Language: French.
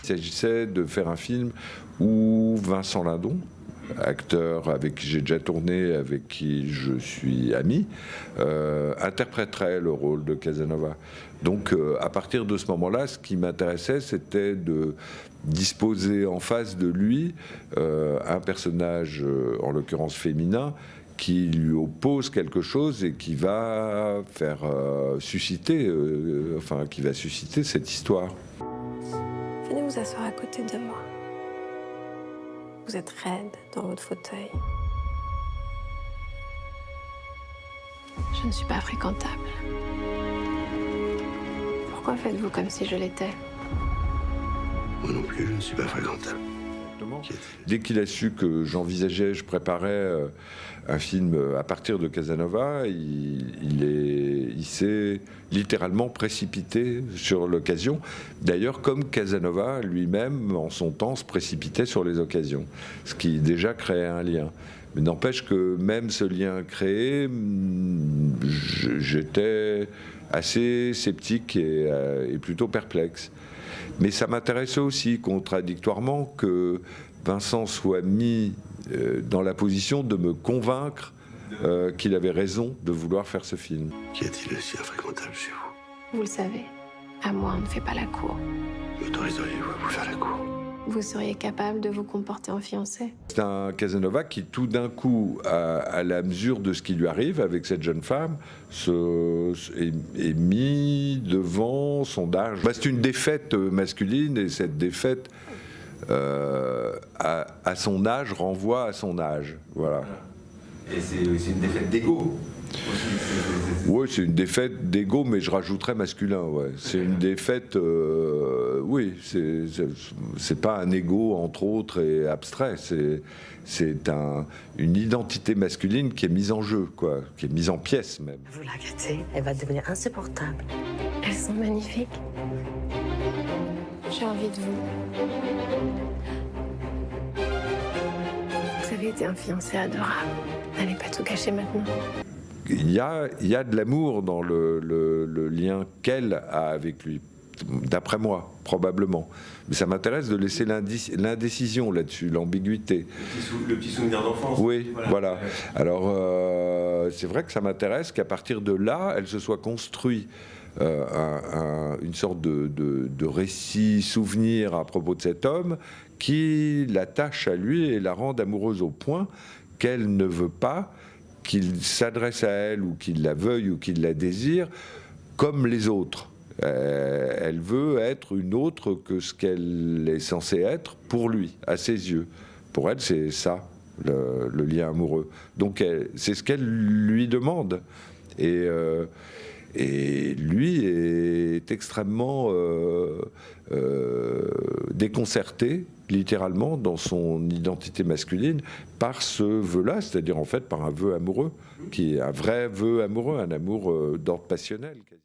s'agissait de faire un film où Vincent Lindon, acteur avec qui j'ai déjà tourné, avec qui je suis ami, interpréterait le rôle de Casanova. Donc à partir de ce moment-là, ce qui m'intéressait, c'était de disposer en face de lui un personnage, en l'occurrence féminin, qui lui oppose quelque chose et qui va faire susciter, qui va susciter cette histoire. Venez vous asseoir à côté de moi. Vous êtes raide dans votre fauteuil. Je ne suis pas fréquentable. Pourquoi faites-vous comme si je l'étais? Moi non plus, je ne suis pas fréquentable. Dès qu'il a su que j'envisageais, je préparais un film à partir de Casanova, il s'est littéralement précipité sur l'occasion. D'ailleurs, comme Casanova lui-même, en son temps, se précipitait sur les occasions, ce qui déjà créait un lien. Mais n'empêche que même ce lien créé, j'étais assez sceptique et plutôt perplexe. Mais ça m'intéressait aussi, contradictoirement, que Vincent soit mis dans la position de me convaincre qu'il avait raison de vouloir faire ce film. Qu'y a-t-il aussi infréquentable chez vous? Vous le savez, à moi on ne fait pas la cour. M'autoriseriez-vous à vous faire la cour? Vous seriez capable de vous comporter en fiancé? C'est un Casanova qui, tout d'un coup, à la mesure de ce qui lui arrive avec cette jeune femme, est mis devant son âge. C'est une défaite masculine, et cette défaite, à son âge, renvoie à son âge. Voilà. Et c'est une défaite d'ego. Oui, c'est une défaite d'ego, mais je rajouterais masculin. Ouais. C'est une défaite, oui, c'est pas un ego entre autres et abstrait. C'est une identité masculine qui est mise en jeu, quoi, qui est mise en pièces même. Vous la gâtez, elle va devenir insupportable. Elles sont magnifiques. J'ai envie de vous. Vous avez été un fiancé adorable. N'allez pas tout gâcher maintenant. Il y a de l'amour dans le lien qu'elle a avec lui, d'après moi, probablement. Mais ça m'intéresse de laisser l'indécision là-dessus, l'ambiguïté. Le petit souvenir d'enfance. Oui, voilà. Alors, c'est vrai que ça m'intéresse qu'à partir de là, elle se soit construit une sorte de récit, souvenir à propos de cet homme qui l'attache à lui et la rend amoureuse au point qu'elle ne veut pas qu'il s'adresse à elle ou qu'il la veuille ou qu'il la désire comme les autres. Elle veut être une autre que ce qu'elle est censée être pour lui, à ses yeux. Pour elle, c'est ça, le lien amoureux. Donc c'est ce qu'elle lui demande. Et lui est extrêmement déconcerté, littéralement, dans son identité masculine, par ce vœu-là, c'est-à-dire en fait par un vœu amoureux, qui est un vrai vœu amoureux, un amour d'ordre passionnel. Quasi.